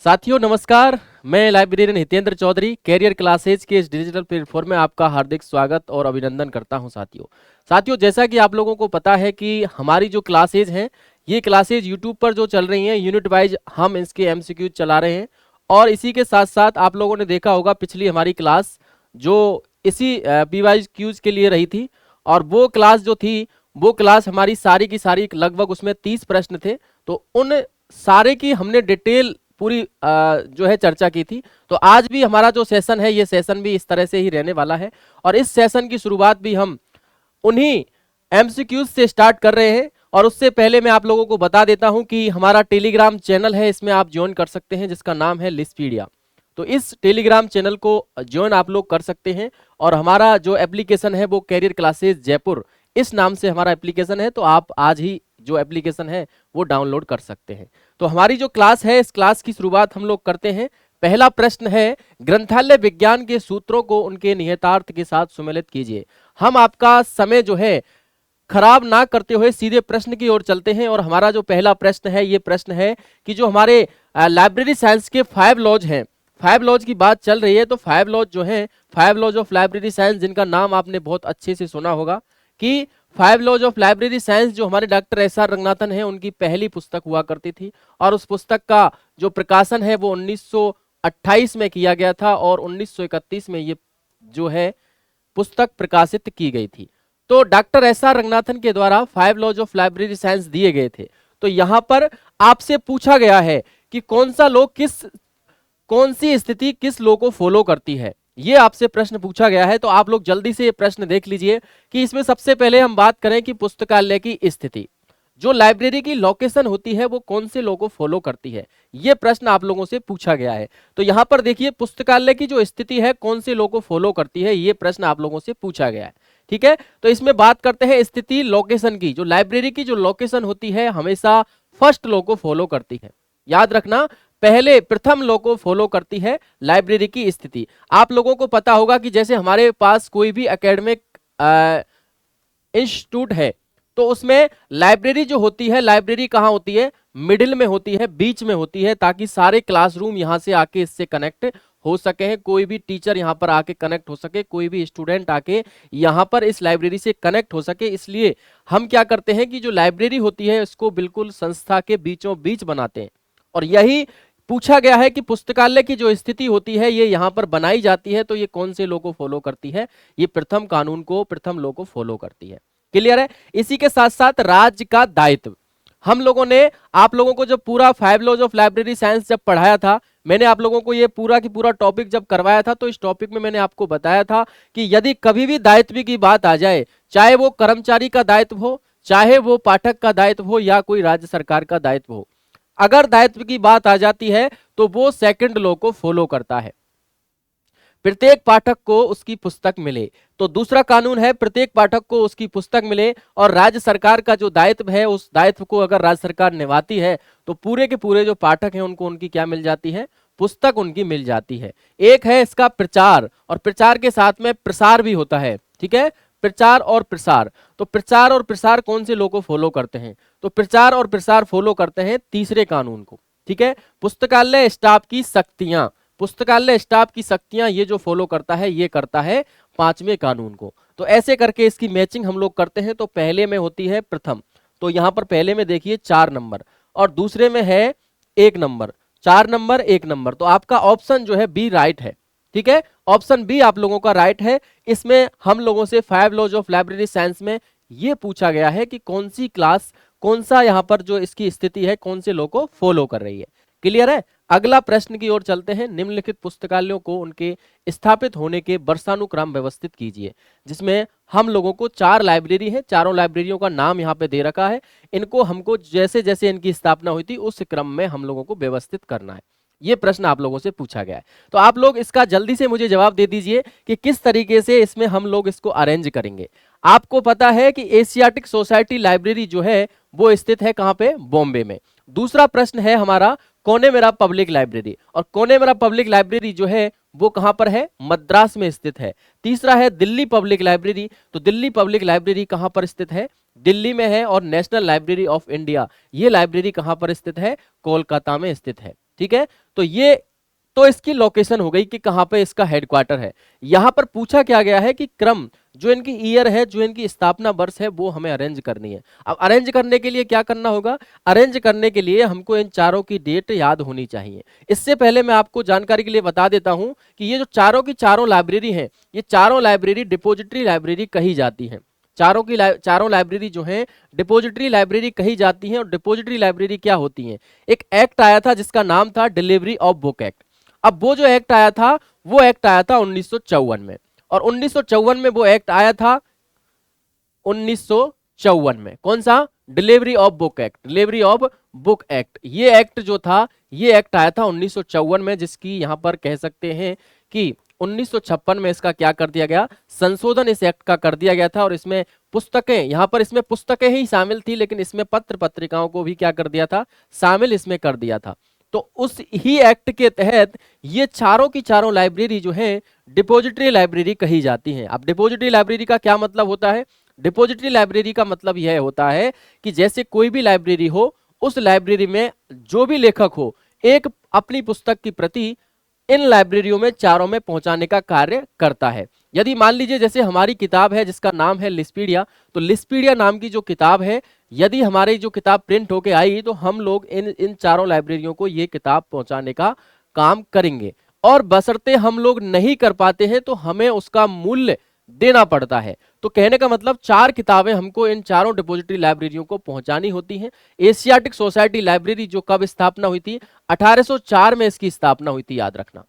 साथियों नमस्कार, मैं librarian Hitendra Chaudhary career classes के इस डिजिटल प्लेटफॉर्म में आपका हार्दिक स्वागत और अभिनंदन करता हूं। साथियों जैसा कि आप लोगों को पता है कि हमारी जो क्लासेज हैं ये क्लासेज यूट्यूब पर जो चल रही हैं यूनिट वाइज हम इसके एमसीक्यू चला रहे हैं। और इसी के साथ साथ आप लोगों ने देखा होगा पिछली हमारी क्लास जो इसी पीवाइज क्यूज के लिए रही थी, और वो क्लास जो थी वो क्लास हमारी सारी की सारी लगभग उसमें 30 प्रश्न थे। तो उन सारे की हमने डिटेल पूरी जो है चर्चा की थी। तो आज भी हमारा जो सेशन है ये सेशन भी इस तरह से ही रहने वाला है, और इस सेशन की शुरुआत भी हम उन्हीं एमसीक्यूज से स्टार्ट कर रहे हैं। और उससे पहले मैं आप लोगों को बता देता हूं कि हमारा टेलीग्राम चैनल है, इसमें आप ज्वाइन कर सकते हैं जिसका नाम है लिस्टपीडिया। तो इस टेलीग्राम चैनल को ज्वाइन आप लोग कर सकते हैं, और हमारा जो एप्लीकेशन है वो कैरियर क्लासेज जयपुर इस नाम से हमारा एप्लीकेशन है। तो आप आज ही जो एप्लीकेशन है वो डाउनलोड कर सकते हैं। तो हमारी जो क्लास है इस क्लास की शुरुआत हम लोग करते हैं। पहला प्रश्न है, ग्रंथालय विज्ञान के सूत्रों को उनके निहितार्थ के साथ सुमेलित कीजिए। हम आपका समय जो है खराब ना करते हुए सीधे प्रश्न की ओर चलते हैं। और हमारा जो पहला प्रश्न है ये प्रश्न है कि जो हमारे लाइब्रेरी साइंस के 5 लॉज हैं, 5 लॉज की बात चल रही है, तो 5 लॉज जो है 5 लॉज ऑफ लाइब्रेरी साइंस, जिनका नाम आपने बहुत अच्छे से सुना होगा कि 5 लॉज ऑफ लाइब्रेरी साइंस जो हमारे डॉक्टर एस.आर. रंगनाथन है उनकी पहली पुस्तक हुआ करती थी। और उस पुस्तक का जो प्रकाशन है वो 1928 में किया गया था, और 1931 में ये जो है पुस्तक प्रकाशित की गई थी। तो डॉक्टर एस.आर. रंगनाथन के द्वारा 5 लॉज ऑफ लाइब्रेरी साइंस दिए गए थे। तो यहां पर आपसे पूछा गया है कि कौन सी स्थिति किस लॉ को फॉलो करती है, ये आपसे प्रश्न पूछा गया है। तो आप लोग जल्दी से ये प्रश्न देख लीजिए कि इसमें सबसे पहले हम बात करें कि पुस्तकालय की स्थिति, जो लाइब्रेरी की लोकेशन होती है वो कौन से लॉ को फॉलो करती है, ये प्रश्न आप लोगों से पूछा गया है। तो यहां पर देखिए पुस्तकालय की जो स्थिति है कौन से लॉ को फॉलो करती है, ये प्रश्न आप लोगों से पूछा गया है। ठीक है, तो इसमें बात करते हैं स्थिति लोकेशन की। जो लाइब्रेरी की जो लोकेशन होती है हमेशा फर्स्ट लॉ को फॉलो करती है। याद रखना, पहले प्रथम लॉ को फॉलो करती है लाइब्रेरी की स्थिति। आप लोगों को पता होगा कि जैसे हमारे पास कोई भी एकेडमिक इंस्टीट्यूट है तो उसमें लाइब्रेरी जो होती है, लाइब्रेरी कहाँ होती है, मिडिल में होती है, बीच में होती है, ताकि सारे क्लासरूम यहाँ से आके इससे कनेक्ट हो सके हैं, कोई भी टीचर यहाँ पर आके कनेक्ट हो सके, कोई भी स्टूडेंट आके यहाँ पर इस लाइब्रेरी से कनेक्ट हो सके। इसलिए हम क्या करते हैं कि जो लाइब्रेरी होती है इसको बिल्कुल संस्था के बीचों बीच बनाते हैं। और यही पूछा गया है कि पुस्तकालय की जो स्थिति होती है ये यहाँ पर बनाई जाती है, तो ये कौन से लॉ को फॉलो करती है, ये प्रथम कानून को, प्रथम लॉ को फॉलो करती है। क्लियर है। इसी के साथ साथ राज्य का दायित्व, हम लोगों ने आप लोगों को जब पूरा 5 लॉज ऑफ लाइब्रेरी साइंस जब पढ़ाया था, मैंने आप लोगों को ये पूरा की पूरा टॉपिक जब करवाया था, तो इस टॉपिक में मैंने आपको बताया था कि यदि कभी भी दायित्व की बात आ जाए, चाहे वो कर्मचारी का दायित्व हो, चाहे वो पाठक का दायित्व हो, या कोई राज्य सरकार का दायित्व हो, अगर दायित्व की बात आ जाती है तो वो सेकंड लॉ को फॉलो करता है। प्रत्येक पाठक को उसकी पुस्तक मिले, तो दूसरा कानून है प्रत्येक पाठक को उसकी पुस्तक मिले। और राज्य सरकार का जो दायित्व है उस दायित्व को अगर राज्य सरकार निभाती है तो पूरे के पूरे जो पाठक हैं उनको उनकी क्या मिल जाती है, पुस्तक उनकी मिल जाती है। एक है इसका प्रचार, और प्रचार के साथ में प्रसार भी होता है। ठीक है, प्रचार और प्रसार। तो प्रचार और प्रसार कौन से लॉ को फॉलो करते हैं, तो प्रचार और प्रसार फॉलो करते हैं तीसरे कानून को। ठीक है, पुस्तकालय स्टाफ की शक्तियां, पुस्तकालय स्टाफ की शक्तियां ये जो फॉलो करता है ये करता है 5वें कानून को। तो ऐसे करके इसकी मैचिंग हम लोग करते हैं। तो पहले में होती है प्रथम, तो यहां पर पहले में देखिए 4 नंबर, और दूसरे में है 1 नंबर, 4 नंबर 1 नंबर। तो आपका ऑप्शन जो है बी राइट है। ठीक है, ऑप्शन बी आप लोगों का राइट है। इसमें हम लोगों से 5 लॉज ऑफ लाइब्रेरी साइंस में ये पूछा गया है कि कौन सी क्लास, कौन सा यहाँ पर जो इसकी स्थिति है कौन से लॉ को फॉलो कर रही है। क्लियर है। अगला प्रश्न की ओर चलते हैं। निम्नलिखित पुस्तकालयों को उनके स्थापित होने के वर्षानुक्रम व्यवस्थित कीजिए, जिसमें हम लोगों को 4 लाइब्रेरी है, चारों लाइब्रेरियों का नाम यहाँ पे दे रखा है। इनको हमको जैसे जैसे इनकी स्थापना हुई थी उस क्रम में हम लोगों को व्यवस्थित करना है। ये प्रश्न आप लोगों से पूछा गया है। तो आप लोग इसका जल्दी से मुझे जवाब दे दीजिए कि किस तरीके से इसमें हम लोग इसको अरेंज करेंगे। आपको पता है कि एशियाटिक सोसाइटी लाइब्रेरी जो है वो स्थित है कहाँ पे, बॉम्बे में। दूसरा प्रश्न है हमारा कोनेमेरा पब्लिक लाइब्रेरी, और कोनेमेरा पब्लिक लाइब्रेरी जो है वो कहां पर है, मद्रास में स्थित है। तीसरा है दिल्ली पब्लिक लाइब्रेरी, तो दिल्ली पब्लिक लाइब्रेरी कहां पर स्थित है, दिल्ली में है। और नेशनल लाइब्रेरी ऑफ इंडिया, ये लाइब्रेरी कहां पर स्थित है, कोलकाता में स्थित है। ठीक है। तो इसकी लोकेशन हो गई कि कहां पे इसका हेडक्वार्टर है। यहां पर पूछा क्या गया है कि क्रम, जो इनकी ईयर है, जो इनकी स्थापना वर्ष है, वो हमें अरेंज करनी है। अब अरेंज करने के लिए क्या करना होगा, अरेंज करने के लिए हमको इन चारों की डेट याद होनी चाहिए। इससे पहले मैं आपको जानकारी के लिए बता देता हूं कि ये जो चारों की चारों लाइब्रेरी है, ये चारों लाइब्रेरी डिपोजिटरी लाइब्रेरी कही जाती है। चारों लाइब्रेरी जो है डिपोजिटरी लाइब्रेरी कही जाती हैं। और डिपोजिटरी लाइब्रेरी क्या होती है, एक एक्ट आया था जिसका नाम था डिलीवरी ऑफ बुक एक्ट। अब वो जो एक्ट आया था, वो एक्ट आया था 1954 में, और 1954 में वो एक्ट आया था, 1954 में कौन सा, delivery of book act, delivery of book act. ये एक्ट जो था, ये एक्ट आया था 1954 में, जिसकी यहां पर कह सकते हैं कि 1956 में इसका क्या कर दिया गया, संशोधन इस एक्ट का कर दिया गया था। और इसमें पुस्तकें, यहां पर इसमें पुस्तकें ही शामिल थी, लेकिन इसमें पत्र पत्रिकाओं को भी क्या कर दिया था, शामिल इसमें कर दिया था। तो उस ही एक्ट के तहत ये चारों की चारों लाइब्रेरी जो है डिपोजिटरी लाइब्रेरी कही जाती हैं। अब डिपोजिटरी लाइब्रेरी का क्या मतलब होता है, डिपोजिटरी लाइब्रेरी का मतलब यह होता है कि जैसे कोई भी लाइब्रेरी हो, उस लाइब्रेरी में जो भी लेखक हो, एक अपनी पुस्तक की प्रति इन लाइब्रेरियों में चारों में पहुंचाने का कार्य करता है। यदि मान लीजिए जैसे हमारी किताब है जिसका नाम है लिस्पीडिया, तो लिस्पीडिया नाम की जो किताब है, यदि हमारी जो किताब प्रिंट होके आई, तो हम लोग इन चारों लाइब्रेरियों को ये किताब पहुंचाने का काम करेंगे। और बशर्ते हम लोग नहीं कर पाते हैं तो हमें उसका मूल्य देना पड़ता है। तो कहने का मतलब 4 किताबें हमको इन चारों डिपोजिटरी लाइब्रेरियों को पहुंचानी होती हैं। एशियाटिक सोसाइटी लाइब्रेरी जो कब स्थापना हुई थी, 1804 में इसकी स्थापना हुई थी, याद रखना।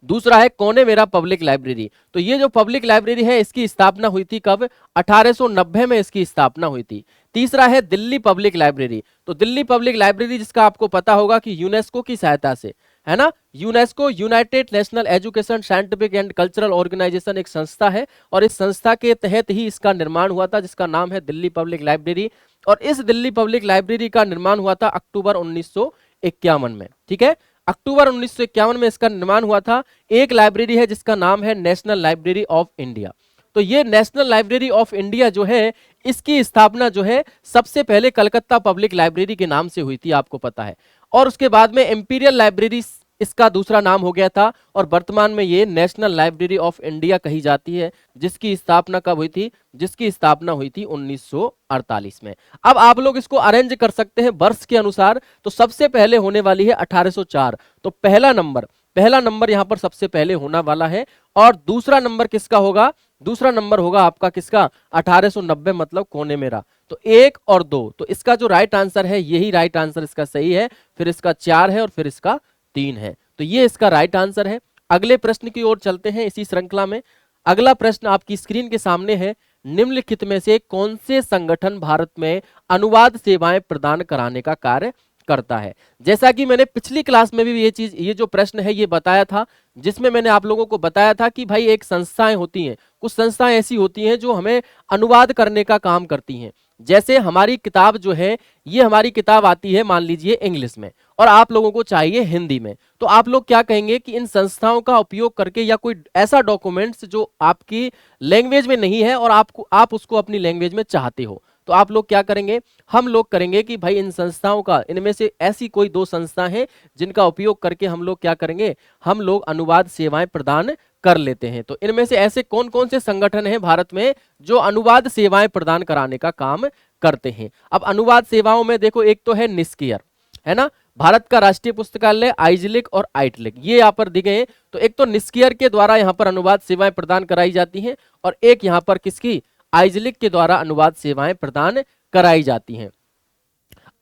दूसरा है कौन है मेरा पब्लिक लाइब्रेरी, तो ये जो पब्लिक लाइब्रेरी है इसकी स्थापना हुई थी कब, 1890 में इसकी स्थापना हुई थी। तीसरा है दिल्ली पब्लिक लाइब्रेरी, तो दिल्ली पब्लिक लाइब्रेरी जिसका आपको पता होगा कि यूनेस्को की सहायता से, है ना, UNESCO United National Education Scientific and Cultural Organization एक संस्था है, और इस संस्था के तहत ही इसका निर्माण हुआ था, जिसका नाम है दिल्ली पब्लिक लाइब्रेरी। और इस दिल्ली पब्लिक लाइब्रेरी का निर्माण हुआ था अक्टूबर 1951 में, ठीक है, अक्टूबर 1951 में इसका निर्माण हुआ था। एक लाइब्रेरी है जिसका नाम है नेशनल लाइब्रेरी ऑफ इंडिया। तो ये नेशनल लाइब्रेरी ऑफ इंडिया जो है, इसकी स्थापना जो है सबसे पहले कलकत्ता पब्लिक लाइब्रेरी के नाम से हुई थी, आपको पता है। और उसके बाद में इंपीरियल लाइब्रेरी इसका दूसरा नाम हो गया था, और वर्तमान में ये नेशनल लाइब्रेरी ऑफ इंडिया कही जाती है, जिसकी स्थापना कब हुई थी, जिसकी स्थापना हुई थी 1948 में। अब आप लोग इसको अरेंज कर सकते हैं वर्ष के अनुसार। तो सबसे पहले होने वाली है 1804, तो पहला नंबर यहां पर सबसे पहले होना वाला है। और दूसरा नंबर किसका होगा, दूसरा नंबर होगा आपका किसका, 1890, मतलब कोने मेरा। तो 1 और 2, तो इसका जो राइट आंसर है, यही राइट आंसर इसका सही है। फिर इसका 4 है और फिर इसका 3 है, तो ये इसका राइट आंसर है। अगले प्रश्न की ओर चलते हैं इसी श्रृंखला में। अगला प्रश्न आपकी स्क्रीन के सामने है, निम्नलिखित में से कौन से संगठन भारत में अनुवाद सेवाएं प्रदान कराने का कार्य करता है। जैसा कि मैंने पिछली क्लास में भी ये जो प्रश्न है ये बताया था, जिसमें मैंने आप लोगों को बताया था कि भाई एक संस्थाएं होती हैं, कुछ संस्थाएं ऐसी होती हैं जो हमें अनुवाद करने का काम करती हैं। जैसे हमारी किताब जो है, ये हमारी किताब आती है मान लीजिए इंग्लिश में, और आप लोगों को चाहिए हिंदी में, तो आप लोग क्या कहेंगे कि इन संस्थाओं का उपयोग करके, या कोई ऐसा डॉक्यूमेंट्स जो आपकी लैंग्वेज में नहीं है और आप उसको अपनी लैंग्वेज में चाहते हो, तो आप लोग क्या करेंगे, हम लोग करेंगे कि भाई इन संस्थाओं का, इनमें से ऐसी कोई 2 संस्था हैं जिनका उपयोग करके हम लोग क्या करेंगे, हम लोग अनुवाद सेवाएं प्रदान कर लेते हैं। तो इनमें से ऐसे कौन कौन से संगठन हैं भारत में जो अनुवाद सेवाएं प्रदान कराने का काम करते हैं। अब अनुवाद सेवाओं में देखो, एक तो है निस्कियर, है ना, भारत का राष्ट्रीय पुस्तकालय, आइजलिक और आइटलिक, ये यहाँ पर दी गए हैं। तो एक तो निस्कियर के द्वारा यहाँ पर अनुवाद सेवाएं प्रदान कराई जाती हैं, और एक यहाँ पर किसकी, आइजलिक के द्वारा अनुवाद सेवाएं प्रदान कराई जाती हैं।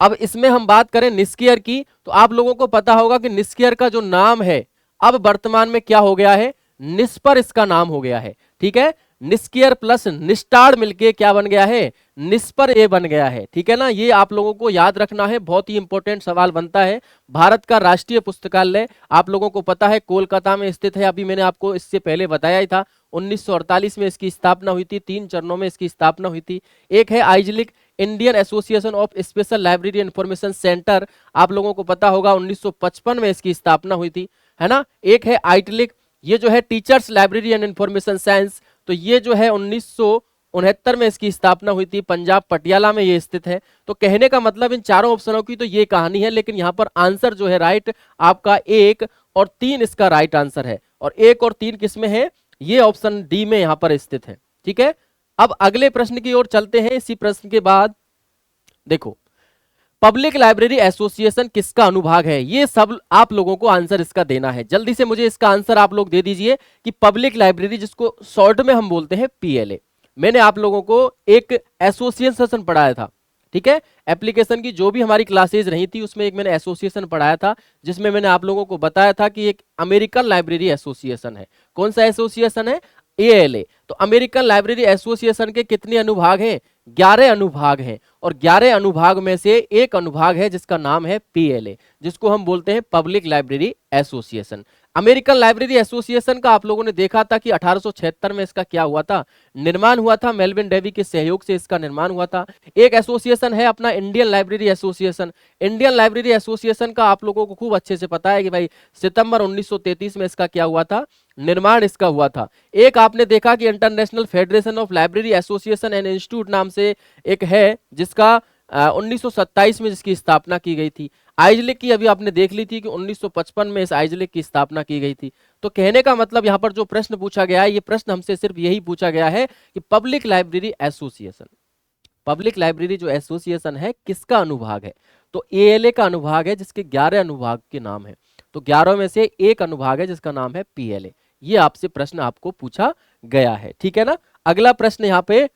अब इसमें हम बात करें निस्कियर की, तो आप लोगों को पता होगा कि निस्कियर का जो नाम है अब वर्तमान में क्या हो गया है, निस्पर इसका नाम हो गया है, ठीक है। निस्कियर प्लस निस्टार मिलके क्या बन गया है, निस्पर ए बन गया है, ठीक है ना। ये आप लोगों को याद रखना है, बहुत ही इंपॉर्टेंट सवाल बनता है। भारत का राष्ट्रीय पुस्तकालय आप लोगों को पता है कोलकाता में स्थित है, अभी मैंने आपको इससे पहले बताया ही था। 1948 में इसकी स्थापना हुई थी, 3 चरणों में इसकी स्थापना हुई थी। एक है IASLIC, Indian association of special library information centre, आप लोगों को पता होगा 1955 में इसकी स्थापना हुई थी, है ना। एक है आइटलिक, ये जो है teachers library and information science, तो ये जो है 1969 में इसकी स्थापना हुई थी, पंजाब पटियाला में ये स्थित है। तो कहने का मतलब इन चारों ऑप्शनों की तो ये कहानी है, लेकिन यहाँ पर आंसर जो है राइट आपका 1 और 3 इसका राइट आंसर है, और 1 और 3 किसमें है, ये ऑप्शन डी में यहाँ पर स्थित है। ठीक है, अब अगले प्रश्न की ओर चलते हैं। इसी प्रश्न के बाद देखो, पब्लिक लाइब्रेरी एसोसिएशन किसका अनुभाग है, ये सब आप लोगों को आंसर इसका देना है। जल्दी से मुझे इसका आंसर आप लोग दे दीजिए कि पब्लिक लाइब्रेरी, जिसको शॉर्ट में हम बोलते हैं पीएलए, मैंने आप लोगों को एक एसोसिएशन पढ़ाया था। ठीक है, एप्लीकेशन की जो भी हमारी क्लासेज रही थी उसमें एक मैंने एसोसिएशन पढ़ाया था, जिसमें मैंने आप लोगों को बताया था कि एक अमेरिकन लाइब्रेरी एसोसिएशन है। कौन सा एसोसिएशन है, एएलए। तो अमेरिकन लाइब्रेरी एसोसिएशन के कितने अनुभाग हैं, 11 अनुभाग हैं, और 11 अनुभाग में से एक अनुभाग है जिसका नाम है पीएलए, जिसको हम बोलते हैं public library association. American library association का आप लोगों ने देखा था कि 1876 में इसका क्या हुआ था, निर्माण हुआ था। मेलविन डेवी के सहयोग से इसका निर्माण हुआ था। एक एसोसिएशन है अपना Indian library association. Indian library association का आप लोगों को खूब अच्छे से पता है कि भाई सितंबर 1933 में इसका क्या हुआ था, निर्माण इसका हुआ था। एक आपने देखा कि international federation of library association and institute नाम से एक है, जिसका 1927 में जिसकी स्थापना की गई थी। आइजलेक की अभी आपने देख ली थी कि 1955 में इस आइजलेक की स्थापना की गई थी। तो कहने का मतलब यहाँ पर जो प्रश्न पूछा गया है, ये प्रश्न हमसे सिर्फ यही पूछा गया है कि public library association, public library जो एसोसिएशन है किसका अनुभाग है, तो एएलए का अनुभाग है, जिसके 11 अनुभाग के नाम है। तो 11 में से एक अनुभाग है जिसका नाम है पीएलए। ये आपसे प्रश्न आपको पूछा गया है। ठीक है ना, अगला प्रश्न यहाँ पे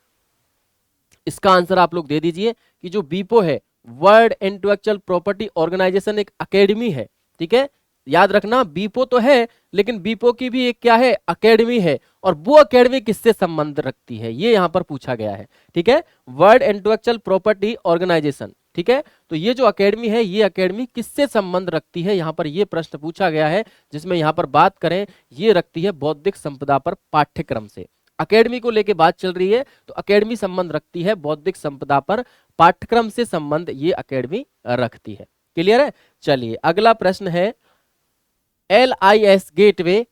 इसका आंसर आप लोग दे दीजिए कि जो बीपो है, वर्ल्ड इंटेलेक्चुअल प्रॉपर्टी ऑर्गेनाइजेशन, एक अकेडमी है। ठीक है, याद रखना बीपो तो है, लेकिन बीपो की भी एक क्या है, अकेडमी है, और वो अकेडमी किससे संबंध रखती है, ये यहां पर पूछा गया है। ठीक है, वर्ल्ड इंटेलेक्चुअल प्रॉपर्टी ऑर्गेनाइजेशन। ठीक है, तो ये जो अकेडमी है, ये अकेडमी किससे संबंध रखती है, यहां पर ये प्रश्न पूछा गया है, जिसमें यहां पर बात करें, ये रखती है बौद्धिक संपदा पर पाठ्यक्रम से। अकेडमी को लेके बात चल रही है, तो अकेडमी संबंध रखती है बौद्धिक संपदा पर, पाठ्यक्रम से संबंध ये अकेडमी रखती है। क्लियर है, चलिए अगला प्रश्न है, LIS गेटवे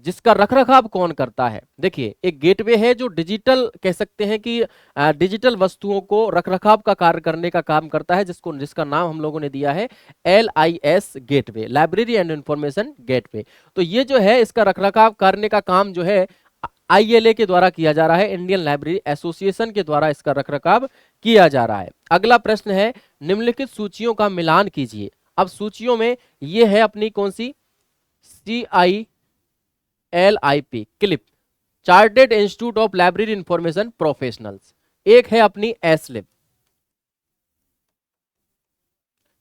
जिसका रखरखाव कौन करता है। देखिए, एक गेटवे है जो डिजिटल कह सकते हैं कि डिजिटल वस्तुओं को रखरखाव का कार्य करने का काम करता है, जिसका नाम हम लोगों ने दिया है LIS gateway, library and information gateway. तो ये जो है इसका रखरखाव करने का काम जो है ILA के द्वारा किया जा रहा है, इंडियन लाइब्रेरी एसोसिएशन के द्वारा इसका रखरखाव किया जा रहा है। अगला प्रश्न है, निम्नलिखित सूचियों का मिलान कीजिए। अब सूचियों में ये है अपनी कौन सी, CILIP clip, chartered institute of library information professionals. एक है अपनी एसलिप,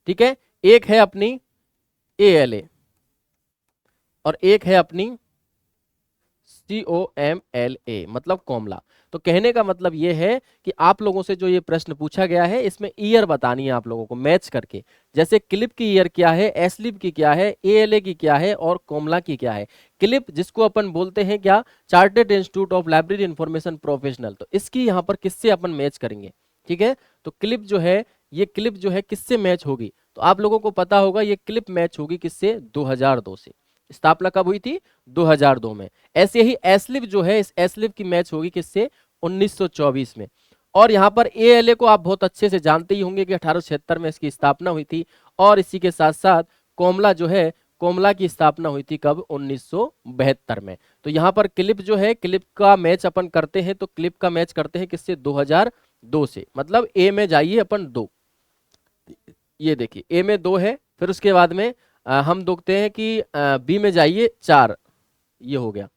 ठीक है, एक है अपनी ALA, और एक है अपनी COMLA मतलब कोमला। तो कहने का मतलब ये है कि आप लोगों से जो ये प्रश्न पूछा गया है, इसमें ईयर बतानी है आप लोगों को मैच करके। जैसे क्लिप की ईयर क्या है, एसलिप की क्या है, ALA की क्या है, और कोमला की क्या है। क्लिप जिसको अपन बोलते हैं क्या, chartered institute of library information professional, तो इसकी यहाँ पर किससे अपन मैच करेंगे। ठीक है, तो क्लिप जो है, ये क्लिप जो है किससे मैच होगी, तो आप लोगों को पता होगा ये क्लिप मैच होगी किससे, 2002 से। स्थापना कब हुई थी, 2002 में। ऐसे ही एसलिप जो है, इस एसलिप की मैच होगी किससे, 1924 में। और यहाँ पर ALA को आप बहुत अच्छे से जानते ही होंगे कि 1876 में इसकी स्थापना हुई थी। और इसी के साथ साथ कोमला जो है, कोमला की स्थापना हुई थी कब, 1972 में। तो यहाँ पर क्लिप जो है, क्लिप का मैच अपन करते हैं, तो क्लिप का मैच करते हैं किससे, 2002 से। मतलब A में जाइए अपन 2, ये देखिए A में 2 है, फिर उसके बाद में हम देखते हैं कि B में जाइए 4, ये हो गया।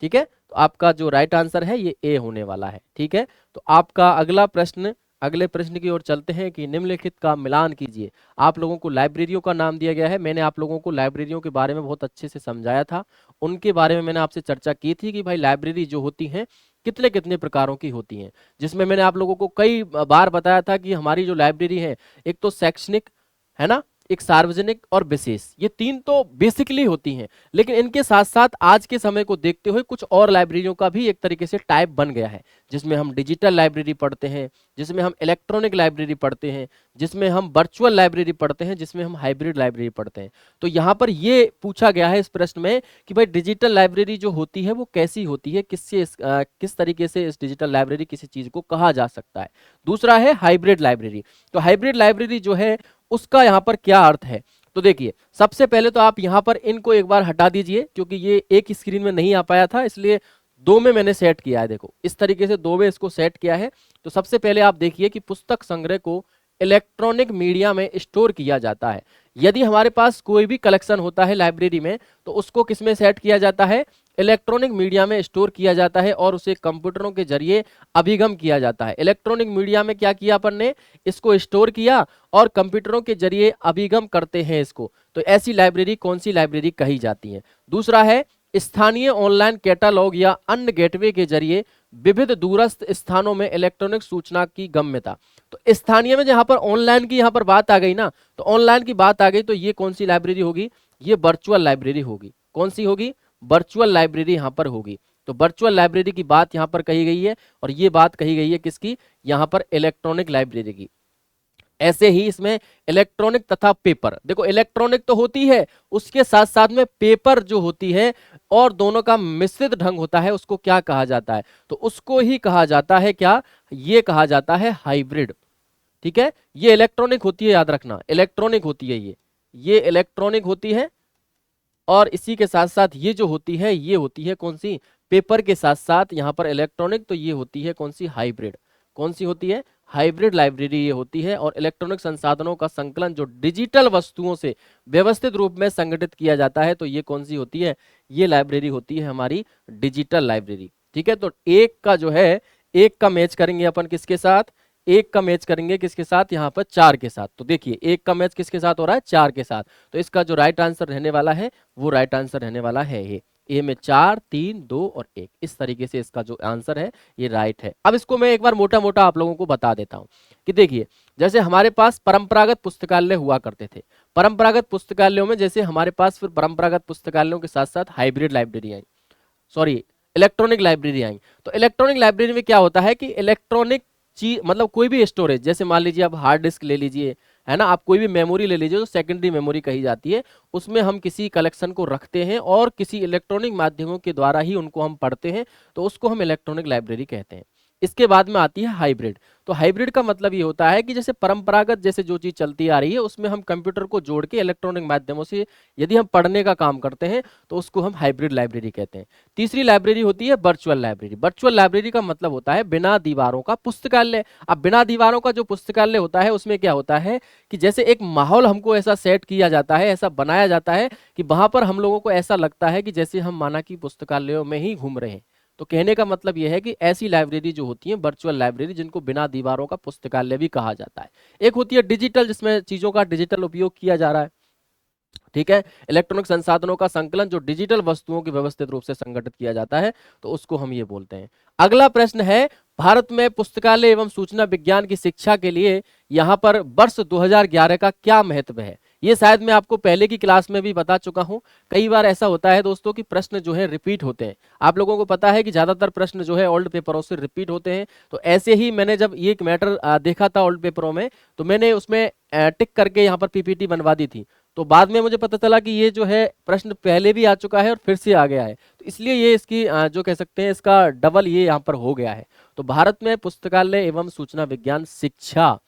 ठीक है, तो आपका जो राइट आंसर है ये A होने वाला है। ठीक है, तो आपका अगला प्रश्न, अगले प्रश्न की ओर चलते हैं कि निम्नलिखित का मिलान कीजिए। आप लोगों को लाइब्रेरियों का नाम दिया गया है। मैंने आप लोगों को लाइब्रेरियों के बारे में बहुत अच्छे से समझाया था, उनके बारे में मैंने आपसे चर्चा की थी कि भाई लाइब्रेरी जो होती हैं कितने कितने प्रकारों की होती हैं, जिसमें मैंने आप लोगों को कई बार बताया था कि हमारी जो लाइब्रेरी है, एक तो शैक्षणिक है ना, एक सार्वजनिक और विशेष, ये तीन तो बेसिकली होती हैं, लेकिन इनके साथ साथ आज के समय को देखते हुए कुछ और लाइब्रेरियों का भी एक तरीके से टाइप बन गया है, जिसमें हम डिजिटल लाइब्रेरी पढ़ते हैं, जिसमें हम इलेक्ट्रॉनिक लाइब्रेरी पढ़ते हैं, जिसमें हम वर्चुअल लाइब्रेरी पढ़ते हैं, जिसमें हम हाइब्रिड लाइब्रेरी पढ़ते हैं। तो यहाँ पर ये पूछा गया है इस प्रश्न में कि भाई डिजिटल लाइब्रेरी जो होती है वो कैसी होती है, किस तरीके से इस डिजिटल लाइब्रेरी किसी चीज को कहा जा सकता है। दूसरा है हाइब्रिड लाइब्रेरी। तो हाइब्रिड लाइब्रेरी जो है उसका यहाँ पर क्या अर्थ है, तो देखिए सबसे पहले तो आप यहाँ पर इनको एक बार हटा दीजिए, क्योंकि ये एक स्क्रीन में नहीं आ पाया था, इसलिए दो में मैंने सेट किया है। देखो इस तरीके से दो में इसको सेट किया है। तो सबसे पहले आप देखिए कि पुस्तक संग्रह को इलेक्ट्रॉनिक मीडिया में स्टोर किया जाता है। यदि हमारे पास कोई भी कलेक्शन होता है लाइब्रेरी में तो उसको किस में सेट किया जाता है, इलेक्ट्रॉनिक मीडिया में स्टोर किया जाता है और उसे कंप्यूटरों के जरिए अभिगम किया जाता है। इलेक्ट्रॉनिक मीडिया में क्या किया अपन ने, इसको स्टोर किया और कंप्यूटरों के जरिए अभिगम करते हैं इसको। तो ऐसी लाइब्रेरी कौन सी लाइब्रेरी कही जाती है। दूसरा है स्थानीय ऑनलाइन कैटलॉग या अन्य गेटवे के जरिए विविध दूरस्थ स्थानों में इलेक्ट्रॉनिक सूचना की गम्यता। तो स्थानीय में जहां पर ऑनलाइन की यहाँ पर बात आ गई ना, तो ऑनलाइन की बात आ गई तो ये कौन सी लाइब्रेरी होगी, ये वर्चुअल लाइब्रेरी होगी। कौन सी होगी, वर्चुअल लाइब्रेरी यहाँ पर होगी। तो वर्चुअल लाइब्रेरी की बात यहाँ पर कही गई है और ये बात कही गई है किसकी, यहाँ पर इलेक्ट्रॉनिक लाइब्रेरी की। ऐसे ही इसमें इलेक्ट्रॉनिक तथा पेपर, देखो इलेक्ट्रॉनिक तो होती है, उसके साथ साथ में पेपर जो होती है और दोनों का मिश्रित ढंग होता है, उसको क्या कहा जाता है, तो उसको ही कहा जाता है क्या, ये कहा जाता है हाइब्रिड। ठीक है, ये इलेक्ट्रॉनिक होती है, याद रखना इलेक्ट्रॉनिक होती है, ये इलेक्ट्रॉनिक होती है और इसी के साथ साथ ये जो होती है ये होती है कौन सी, पेपर के साथ साथ यहाँ पर इलेक्ट्रॉनिक, तो ये होती है कौन सी, हाइब्रिड। कौन सी होती है, हाइब्रिड लाइब्रेरी ये होती है। और इलेक्ट्रॉनिक संसाधनों का संकलन जो डिजिटल वस्तुओं से व्यवस्थित रूप में संगठित किया जाता है, तो ये कौन सी होती है, ये लाइब्रेरी होती है हमारी डिजिटल लाइब्रेरी। ठीक है, तो एक का जो है, एक का मैच करेंगे अपन किसके साथ, एक का मैच करेंगे किसके साथ, यहाँ पर 4 के साथ। तो देखिए एक का मैच किसके साथ हो रहा है, 4 के साथ। तो इसका जो राइट आंसर रहने वाला है वो राइट आंसर रहने वाला है ये, ए में 4, 3, 2 और 1। इस तरीके से इसका जो आंसर है ये राइट है। अब इसको मैं एक बार मोटा मोटा आप लोगों को बता देता हूं कि देखिए जैसे हमारे पास परंपरागत पुस्तकालय हुआ करते थे, परंपरागत पुस्तकालयों में जैसे हमारे पास फिर परंपरागत पुस्तकालयों के साथ साथ हाइब्रिड लाइब्रेरी आई, सॉरी इलेक्ट्रॉनिक लाइब्रेरी आई। तो इलेक्ट्रॉनिक लाइब्रेरी में क्या होता है कि इलेक्ट्रॉनिक चीज, मतलब कोई भी स्टोरेज, जैसे मान लीजिए आप हार्ड डिस्क ले लीजिए, है ना, आप कोई भी मेमोरी ले लीजिए, जो सेकेंडरी मेमोरी कही जाती है, उसमें हम किसी कलेक्शन को रखते हैं और किसी इलेक्ट्रॉनिक माध्यमों के द्वारा ही उनको हम पढ़ते हैं, तो उसको हम इलेक्ट्रॉनिक लाइब्रेरी कहते हैं। इसके बाद में आती है हाइब्रिड। तो हाइब्रिड का मतलब ये होता है कि जैसे परंपरागत जैसे जो चीज चलती आ रही है उसमें हम कंप्यूटर को जोड़ के इलेक्ट्रॉनिक माध्यमों से यदि हम पढ़ने का काम करते हैं तो उसको हम हाइब्रिड लाइब्रेरी कहते हैं। तीसरी लाइब्रेरी होती है वर्चुअल लाइब्रेरी। वर्चुअल लाइब्रेरी का मतलब होता है बिना दीवारों का पुस्तकालय। अब बिना दीवारों का जो पुस्तकालय होता है उसमें क्या होता है कि जैसे एक माहौल हमको ऐसा सेट किया जाता है, ऐसा बनाया जाता है कि वहां पर हम लोगों को ऐसा लगता है कि जैसे हम माना कि पुस्तकालयों में ही घूम रहे हैं। तो कहने का मतलब यह है कि ऐसी लाइब्रेरी जो होती है वर्चुअल लाइब्रेरी, जिनको बिना दीवारों का पुस्तकालय भी कहा जाता है। एक होती है डिजिटल, जिसमें चीजों का डिजिटल उपयोग किया जा रहा है। ठीक है, इलेक्ट्रॉनिक संसाधनों का संकलन जो डिजिटल वस्तुओं की व्यवस्थित रूप से संगठित किया जाता है, तो उसको हम ये बोलते हैं। अगला प्रश्न है, भारत में पुस्तकालय एवं सूचना विज्ञान की शिक्षा के लिए यहाँ पर वर्ष 2011 का क्या महत्व है। ये शायद मैं आपको पहले की क्लास में भी बता चुका हूं। कई बार ऐसा होता है दोस्तों कि प्रश्न जो है रिपीट होते हैं। आप लोगों को पता है कि ज्यादातर प्रश्न जो है ओल्ड पेपरों से रिपीट होते हैं। तो ऐसे ही मैंने जब ये एक मैटर देखा था ओल्ड पेपरों में, तो मैंने उसमें टिक करके यहाँ पर पीपीटी बनवा दी थी। तो बाद में मुझे पता चला कि ये जो है प्रश्न पहले भी आ चुका है और फिर से आ गया है, तो इसलिए ये इसकी जो कह सकते हैं इसका डबल ये यहाँ पर हो गया है। तो भारत में पुस्तकालय एवं सूचना विज्ञान शिक्षा,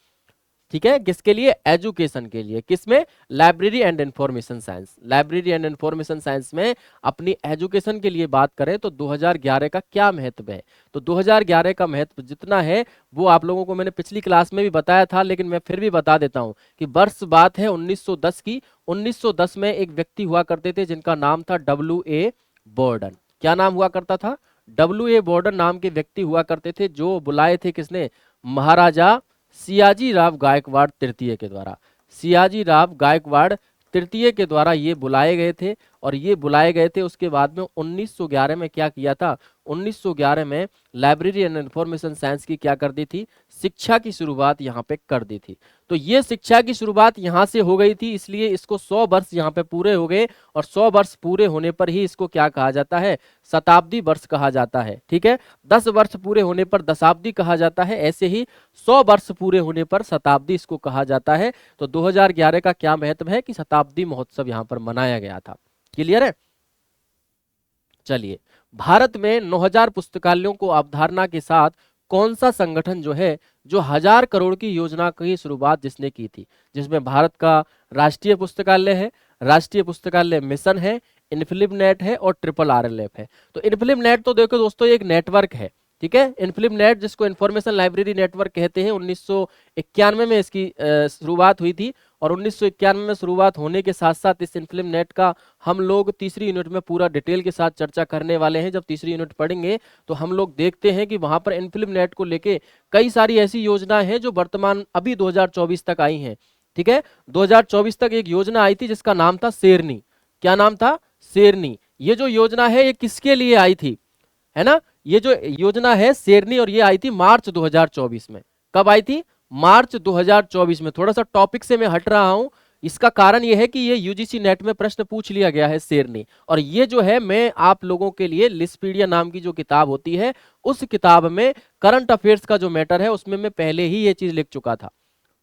ठीक है, किसके लिए, एजुकेशन के लिए, किसमें, library and information science. Library and information science में अपनी एजुकेशन के लिए बात करें तो 2011 का क्या महत्व है। तो 2011 का महत्व जितना है वो आप लोगों को मैंने पिछली क्लास में भी बताया था, लेकिन मैं फिर भी बता देता हूं कि वर्ष बात है 1910 की। 1910 में एक व्यक्ति हुआ करते थे जिनका नाम था W.A. बॉर्डन। क्या नाम हुआ करता था, W.A. बॉर्डन नाम के व्यक्ति हुआ करते थे, जो बुलाए थे किसने, महाराजा सियाजी राव गायकवाड़ तृतीय के द्वारा। सियाजी राव गायकवाड़ तृतीय के द्वारा ये बुलाए गए थे और ये बुलाए गए थे। उसके बाद में 1911 में क्या किया था, 1911 में लाइब्रेरी एंड इंफॉर्मेशन साइंस की क्या कर दी थी, शिक्षा की शुरुआत यहाँ पे कर दी थी। तो ये शिक्षा की शुरुआत यहाँ से हो गई थी, इसलिए इसको 100 वर्ष यहाँ पे पूरे हो गए, और 100 वर्ष पूरे होने पर ही इसको क्या कहा जाता है, शताब्दी वर्ष कहा जाता है। ठीक है, 10 वर्ष पूरे होने पर दशाब्दी कहा जाता है, ऐसे ही 100 वर्ष पूरे होने पर शताब्दी इसको कहा जाता है। तो 2011 का क्या महत्व है कि शताब्दी महोत्सव यहाँ पर मनाया गया था। क्लियर है। चलिए, भारत में 9000 पुस्तकालयों को अवधारणा के साथ कौन सा संगठन जो है, जो 1000 करोड़ की योजना की शुरुआत जिसने की थी, जिसमें भारत का राष्ट्रीय पुस्तकालय है, राष्ट्रीय पुस्तकालय मिशन है, इनफिलिप नेट है और RRRLF है। तो इनफिलिप नेट तो देखो दोस्तों एक नेटवर्क है, ठीक है। इनफिलिप नेट जिसको इंफॉर्मेशन लाइब्रेरी नेटवर्क कहते हैं, 1991 में इसकी शुरुआत हुई थी, और 1991 में शुरुआत होने के साथ साथ इस इनफिलिप नेट का हम लोग तीसरी यूनिट में पूरा डिटेल के साथ चर्चा करने वाले हैं। जब तीसरी यूनिट पढ़ेंगे तो हम लोग देखते हैं कि वहां पर इनफिलिप नेट को लेके कई सारी ऐसी योजनाएं हैं जो वर्तमान अभी 2024 तक आई हैं। ठीक है, 2024 तक एक योजना आई थी जिसका नाम था शेरनी। क्या नाम था, शेरनी। ये जो योजना है ये किसके लिए आई थी, है ना, ये जो योजना है शेरनी, और ये आई थी मार्च 2024 में। कब आई थी, मार्च 2024 में। थोड़ा सा टॉपिक से मैं हट रहा हूं, इसका कारण यह है कि ये यूजीसी नेट में प्रश्न पूछ लिया गया है शेरनी, और ये जो है मैं आप लोगों के लिए लिस्पीडिया नाम की जो किताब होती है उस किताब में करंट अफेयर्स का जो मैटर है उसमें मैं पहले ही ये चीज लिख चुका था,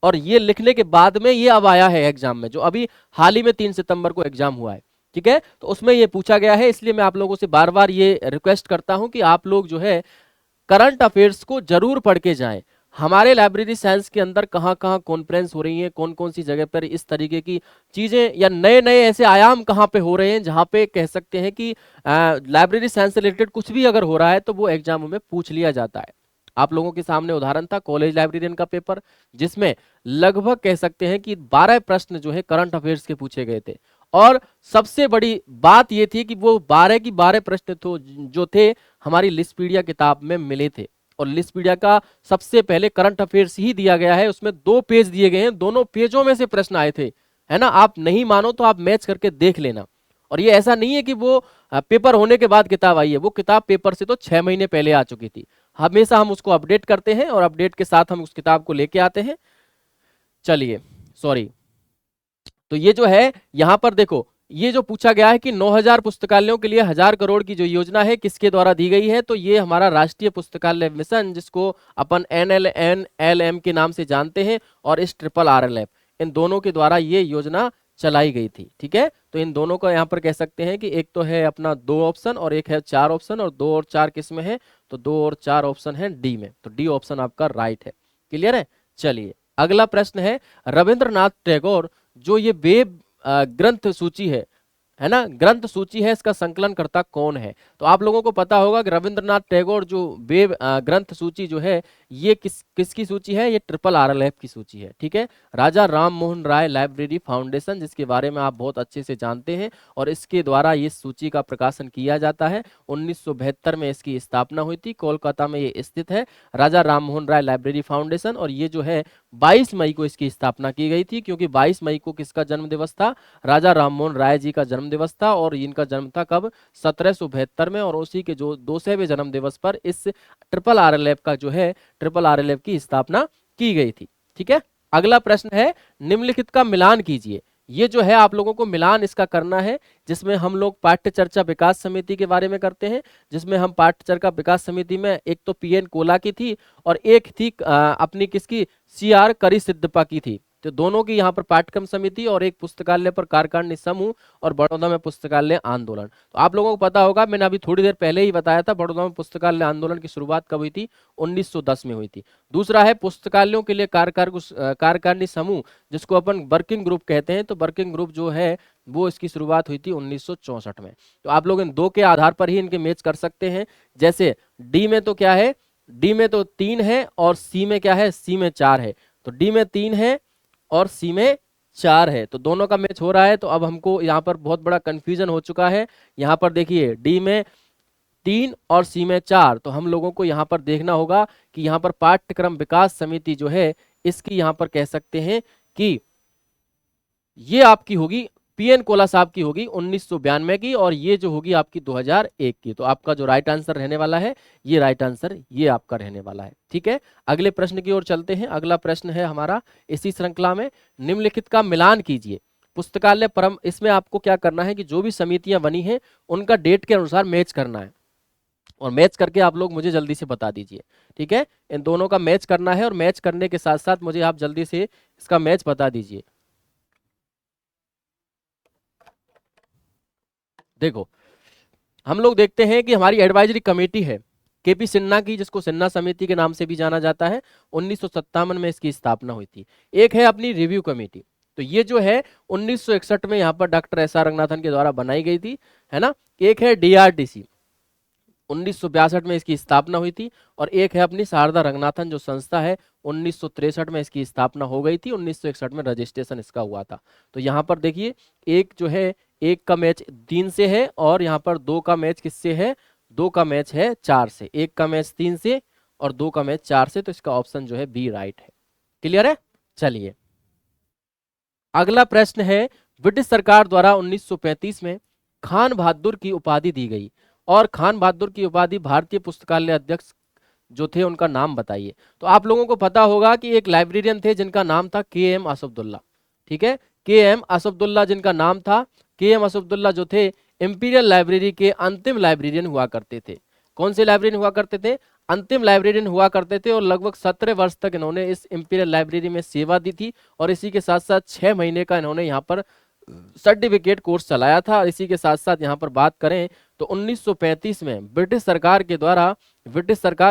और ये लिखने के बाद में ये अब आया है एग्जाम में, जो अभी हाल ही में 3 सितंबर को एग्जाम हुआ है। ठीक है, तो उसमें ये पूछा गया है, इसलिए मैं आप लोगों से बार बार ये रिक्वेस्ट करता हूं कि आप लोग जो है करंट अफेयर्स को जरूर पढ़ के जाएं। हमारे लाइब्रेरी साइंस के अंदर कहाँ कहाँ कॉन्फ्रेंस हो रही है, कौन कौन सी जगह पर इस तरीके की चीजें या नए नए ऐसे आयाम कहाँ पे हो रहे हैं जहाँ पे कह सकते हैं कि लाइब्रेरी साइंस से रिलेटेड कुछ भी अगर हो रहा है तो वो एग्जाम में पूछ लिया जाता है। आप लोगों के सामने उदाहरण था कॉलेज लाइब्रेरियन का पेपर, जिसमें लगभग कह सकते हैं कि 12 प्रश्न जो है करंट अफेयर्स के पूछे गए थे, और सबसे बड़ी बात यह थी कि वो 12 की 12 प्रश्न तो जो थे हमारी लिस्पीडिया किताब में मिले थे, और लिस्पीडिया का सबसे पहले करंट अफेयर्स ही दिया गया है, उसमें 2 पेज दिए गए हैं, दोनों पेजों में से प्रश्न आए थे, है ना। आप नहीं मानो तो आप मैच करके देख लेना। और ये ऐसा नहीं है कि वो पेपर होने के बाद किताब आई है, वो किताब पेपर से तो 6 महीने पहले आ चुकी थी। हमेशा हम उसको अपडेट करते हैं और अपडेट के साथ हम उस किताब को लेके आते हैं। चलिए, सॉरी, तो ये जो है यहां पर देखो, ये जो पूछा गया है कि 9000 पुस्तकालयों के लिए 1000 करोड़ की जो योजना है किसके द्वारा दी गई है, तो ये हमारा राष्ट्रीय पुस्तकालय मिशन, जिसको अपन NLNLM के नाम से जानते हैं, और इस RRRLF, इन दोनों के द्वारा ये योजना चलाई गई थी। ठीक है, तो इन दोनों का यहाँ पर कह सकते हैं कि एक तो है अपना 2 ऑप्शन और एक है 4 ऑप्शन, और 2 और 4 किस में है, तो 2 और 4 ऑप्शन है डी में, तो डी ऑप्शन आपका राइट है। क्लियर है। चलिए, अगला प्रश्न है, रविंद्रनाथ टैगोर जो ये वेब ग्रंथ सूची है ना, ग्रंथ सूची है, इसका संकलन करता कौन है। तो आप लोगों को पता होगा कि रविंद्रनाथ टैगोर जो वेब ग्रंथ सूची जो है ये किसकी सूची है, ये RRRLF की सूची है। ठीक है, राजा राम मोहन राय लाइब्रेरी फाउंडेशन, जिसके बारे में आप बहुत अच्छे से जानते हैं, और इसके द्वारा ये सूची का प्रकाशन किया जाता है। 1972 में इसकी स्थापना हुई थी, कोलकाता में ये स्थित है, राजा राम मोहन राय लाइब्रेरी फाउंडेशन, और ये जो है 22 मई को इसकी स्थापना की गई थी, क्योंकि 22 मई को किसका जन्म दिवस था, राजा राम मोहन राय जी का जन्म दिवस था, और इनका जन्म था कब, 1772 में, और उसी के जो 200वें जन्म दिवस पर इस RRRLF का जो है RRRLF की स्थापना की गई थी। ठीक है, अगला प्रश्न है, निम्नलिखित का मिलान कीजिए। ये जो है आप लोगों को मिलान इसका करना है, जिसमें हम लोग पाठ्य चर्चा विकास समिति के बारे में करते हैं, जिसमें हम पाठ्य चर्चा विकास समिति में एक तो PN कोला की थी और एक थी अपनी किसकी CR करी सिद्धपा की थी। तो दोनों की यहाँ पर पाठ्यक्रम समिति, और एक पुस्तकालय पर कार्यकारिणी समूह, और बड़ौदा में पुस्तकालय आंदोलन। तो आप लोगों को पता होगा, मैंने अभी थोड़ी देर पहले ही बताया था, बड़ौदा में पुस्तकालय आंदोलन की शुरुआत कब हुई थी, 1910 में हुई थी। दूसरा है पुस्तकालयों के लिए कार्यकारिणी समूह, जिसको अपन वर्किंग ग्रुप कहते हैं, तो वर्किंग ग्रुप जो है वो इसकी शुरुआत हुई थी 1964 में। तो आप लोग इन 2 के आधार पर ही इनके मैच कर सकते हैं। जैसे डी में तो क्या है, डी में तो 3 है, और सी में क्या है, सी में 4 है। तो डी में 3 है और सी में 4 है, तो दोनों का मैच हो रहा है। तो अब हमको यहाँ पर बहुत बड़ा कंफ्यूजन हो चुका है। यहाँ पर देखिए डी में 3 और सी में 4, तो हम लोगों को यहाँ पर देखना होगा कि यहाँ पर पाठ्यक्रम विकास समिति जो है इसकी यहाँ पर कह सकते हैं कि ये आपकी होगी पीएन कोला साहब की होगी 1992 की, और ये जो होगी आपकी 2001 की। तो आपका जो राइट आंसर रहने वाला है, ये राइट आंसर ये आपका रहने वाला है। ठीक है, अगले प्रश्न की ओर चलते हैं। अगला प्रश्न है हमारा इसी श्रृंखला में, निम्नलिखित का मिलान कीजिए। पुस्तकालय परम, इसमें आपको क्या करना है कि जो भी समितियां बनी हैं उनका डेट के अनुसार मैच करना है, और मैच करके आप लोग मुझे जल्दी से बता दीजिए। ठीक है, इन दोनों का मैच करना है, और मैच करने के साथ साथ मुझे आप जल्दी से इसका मैच बता दीजिए। देखो, हम लोग देखते हैं कि हमारी एडवाइजरी कमेटी है केपी सिन्हा की, जिसको सिन्हा समिति के नाम से भी जाना जाता है। 1957 में इसकी स्थापना हुई थी। एक है अपनी रिव्यू कमेटी, तो ये जो है 1961 में यहाँ पर डॉक्टर एस आर रंगनाथन के द्वारा बनाई गई थी, है ना। एक है डीआरडीसी, 1962 में इसकी स्थापना हुई थी। और एक है अपनी शारदा रंगनाथन जो संस्था है, 1963 में इसकी स्थापना हो गई थी, 1961 में रजिस्ट्रेशन इसका हुआ था। तो यहाँ पर देखिए, एक जो है, एक का मैच 3 से है, और यहाँ पर 2 का मैच किससे है, 2 का मैच है 4 से, 1 का मैच 3 से और 2 का मैच 4 से। तो इसका ऑप्शन जो है बी राइट है। क्लियर है। चलिए, अगला प्रश्न है, ब्रिटिश सरकार द्वारा 1935 में खान बहादुर की उपाधि दी गई, और खान बहादुर की उपाधि भारतीय पुस्तकालय अध्यक्ष जो थे उनका नाम बताइए। तो आप लोगों को पता होगा कि एक लाइब्रेरियन थे जिनका नाम था के एम असफदुल्ला। ठीक है, के एम असफदुल्ला जिनका नाम था, के एम असफदुल्ला जो थे इंपीरियल लाइब्रेरी के अंतिम लाइब्रेरियन हुआ करते थे। कौन से लाइब्रेरियन हुआ करते थे, अंतिम लाइब्रेरियन हुआ करते थे, और लगभग 17 वर्ष तक इन्होंने इस इंपीरियल लाइब्रेरी में सेवा दी थी। और इसी के साथ साथ 6 महीने का इन्होंने यहाँ पर सर्टिफिकेट कोर्स चलाया था। और इसी के साथ साथ यहाँ पर बात करें तो 1935 में ब्रिटिश सरकार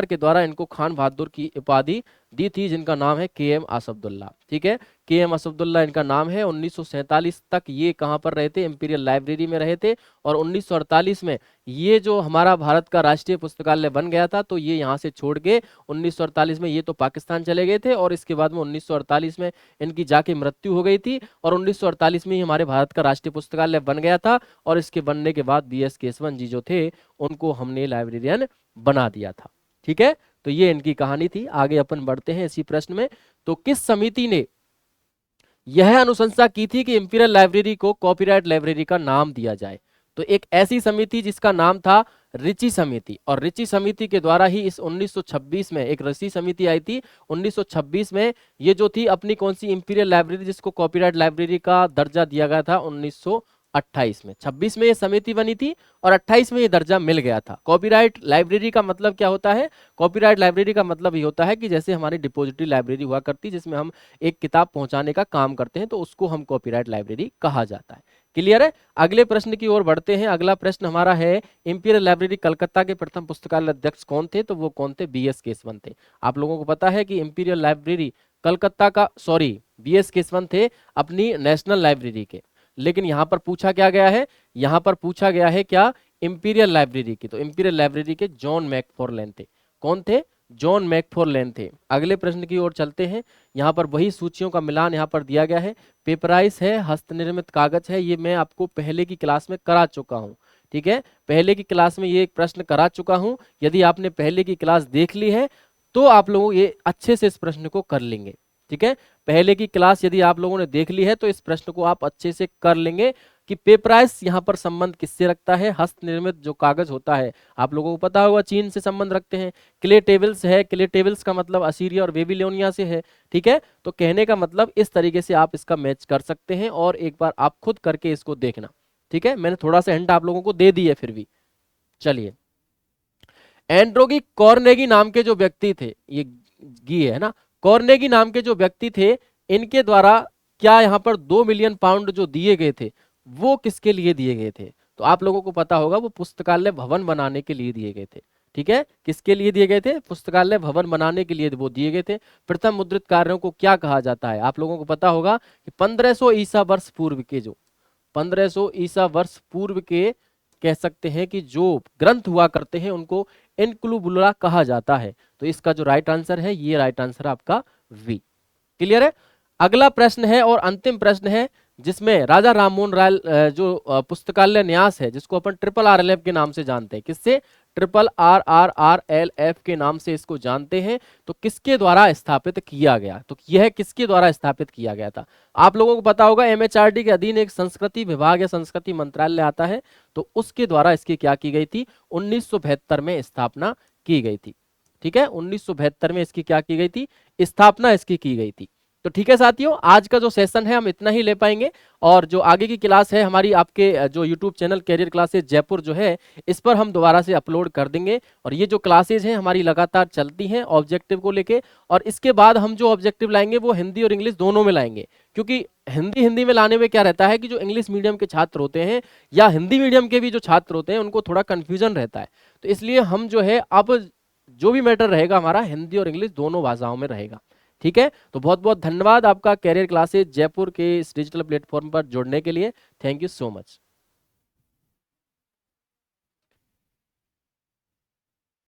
के द्वारा इनको खान बहादुर की उपाधि दी थी, जिनका नाम है के एम असफदुल्ला। ठीक है, के एम असफदुल्ला इनका नाम है। 1947 तक ये कहाँ पर रहे थे, इंपीरियल लाइब्रेरी में रहे थे। और 1948 में ये जो हमारा भारत का राष्ट्रीय पुस्तकालय बन गया था, तो ये यहाँ से छोड़ के 1948 में ये तो पाकिस्तान चले गए थे, और इसके बाद में 1948 में इनकी जाके मृत्यु हो गई थी। और 1948 में ही हमारे भारत का राष्ट्रीय पुस्तकालय बन गया था, और इसके बनने के बाद बी एस केशवन जी जो थे उनको हमने लाइब्रेरियन बना दिया था। ठीक है, तो ये इनकी कहानी थी। आगे अपन बढ़ते हैं इसी प्रश्न में। तो किस समिति ने यह अनुशंसा की थी कि इंपीरियल लाइब्रेरी को कॉपीराइट लाइब्रेरी का नाम दिया जाए? तो एक ऐसी समिति जिसका नाम था रिची समिति, और रिची समिति के द्वारा ही इस 1926 में एक रिची समिति आई थी 1926 में। ये जो थी अपनी कौन सी इंपीरियल लाइब्रेरी जिसको कॉपीराइट लाइब्रेरी का दर्जा दिया गया था 1928 में। 26 में ये समिति बनी थी और 28 में ये दर्जा मिल गया था। कॉपीराइट लाइब्रेरी का मतलब क्या होता है, कॉपीराइट लाइब्रेरी का मतलब ये होता है कि जैसे हमारी डिपॉजिटरी लाइब्रेरी हुआ करती जिसमें हम एक किताब पहुंचाने का काम करते हैं, तो उसको हम कॉपीराइट लाइब्रेरी कहा जाता है। क्लियर है। अगले प्रश्न की ओर बढ़ते हैं। अगला प्रश्न हमारा है, इंपीरियल लाइब्रेरी कलकत्ता के प्रथम पुस्तकालय अध्यक्ष कौन थे? तो वो कौन थे? बी एस केशवन थे। आप लोगों को पता है कि इंपीरियल लाइब्रेरी कलकत्ता का, सॉरी, बी एस केशवन थे अपनी नेशनल लाइब्रेरी के। लेकिन यहां पर पूछा क्या गया है, यहां पर पूछा गया है क्या, इंपीरियल लाइब्रेरी की। तो इंपीरियल लाइब्रेरी के जॉन मैकफार्लेन थे। कौन थे? जॉन मैकफार्लेन थे। अगले प्रश्न की ओर चलते हैं। यहाँ पर वही सूचियों का मिलान यहाँ पर दिया गया है। पेपराइज है, हस्तनिर्मित कागज है, ये मैं आपको पहले की क्लास में करा चुका हूँ। ठीक है, पहले की क्लास में ये एक प्रश्न करा चुका हूँ। यदि आपने पहले की क्लास देख ली है तो आप लोग ये अच्छे से इस प्रश्न को कर लेंगे। ठीक है, पहले की क्लास यदि आप लोगों ने देख ली है तो इस प्रश्न को आप अच्छे से कर लेंगे कि पेपराइज यहाँ पर संबंध किससे रखता है। हस्त निर्मित जो कागज होता है, आप लोगों को पता होगा चीन से संबंध रखते हैं। क्ले टेबल्स है, क्ले टेबल्स का मतलब असीरिया और बेबीलोनिया से है। ठीक है, तो कहने का मतलब इस तरीके से आप इसका मैच कर सकते हैं, और एक बार आप खुद करके इसको देखना। ठीक है, मैंने थोड़ा सा हिंट आप लोगों को दे दी है फिर भी। चलिए, एंड्रोगी कॉर्नेगी नाम के जो व्यक्ति थे, ये गी है ना, कॉर्नेगी नाम के जो व्यक्ति थे, इनके द्वारा क्या यहाँ पर 2 मिलियन पाउंड जो दिए गए थे वो किसके लिए दिए गए थे? तो आप लोगों को पता होगा वो पुस्तकालय भवन बनाने के लिए दिए गए थे। ठीक है, किसके लिए दिए गए थे? पुस्तकालय भवन बनाने के लिए वो दिए गए थे। प्रथम मुद्रित कार्यों को क्या कहा जाता है? आप लोगों को पता होगा कि 1500 ईसा वर्ष पूर्व के, जो 1500 ईसा वर्ष पूर्व के कह सकते हैं कि जो ग्रंथ हुआ करते हैं उनको इनक्लूबुला कहा जाता है। तो इसका जो राइट आंसर है, ये राइट आंसर आपका वी। क्लियर है। अगला प्रश्न है और अंतिम प्रश्न है, जिसमें राजा राममोहन राय जो पुस्तकालय न्यास है, जिसको अपन RRR के नाम से जानते हैं, किससे? RRRLF के नाम से इसको जानते हैं। तो किसके द्वारा स्थापित किया गया, तो यह किसके द्वारा स्थापित किया गया था? आप लोगों को पता होगा MHRD के अधीन एक संस्कृति विभाग या संस्कृति मंत्रालय आता है, तो उसके द्वारा इसकी क्या की गई थी, 1972 में स्थापना की गई थी। ठीक है, 1972 में इसकी क्या की गई थी, स्थापना इसकी की गई थी। तो ठीक है साथियों, आज का जो सेशन है हम इतना ही ले पाएंगे, और जो आगे की क्लास है हमारी आपके जो YouTube channel career classes Jaipur जो है, इस पर हम दोबारा से अपलोड कर देंगे। और ये जो क्लासेज हैं हमारी लगातार चलती हैं ऑब्जेक्टिव को लेके, और इसके बाद हम जो ऑब्जेक्टिव लाएंगे वो हिंदी और इंग्लिश दोनों में लाएंगे, क्योंकि हिंदी में लाने में क्या रहता है कि जो इंग्लिश मीडियम के छात्र होते हैं या हिंदी मीडियम के भी जो छात्र होते हैं उनको थोड़ा कंफ्यूजन रहता है। तो इसलिए हम जो है अब जो भी मैटर रहेगा हमारा हिंदी और इंग्लिश दोनों भाषाओं में रहेगा। ठीक है, तो बहुत बहुत धन्यवाद आपका कैरियर क्लासेस जयपुर के इस डिजिटल प्लेटफॉर्म पर जुड़ने के लिए। Thank you so much.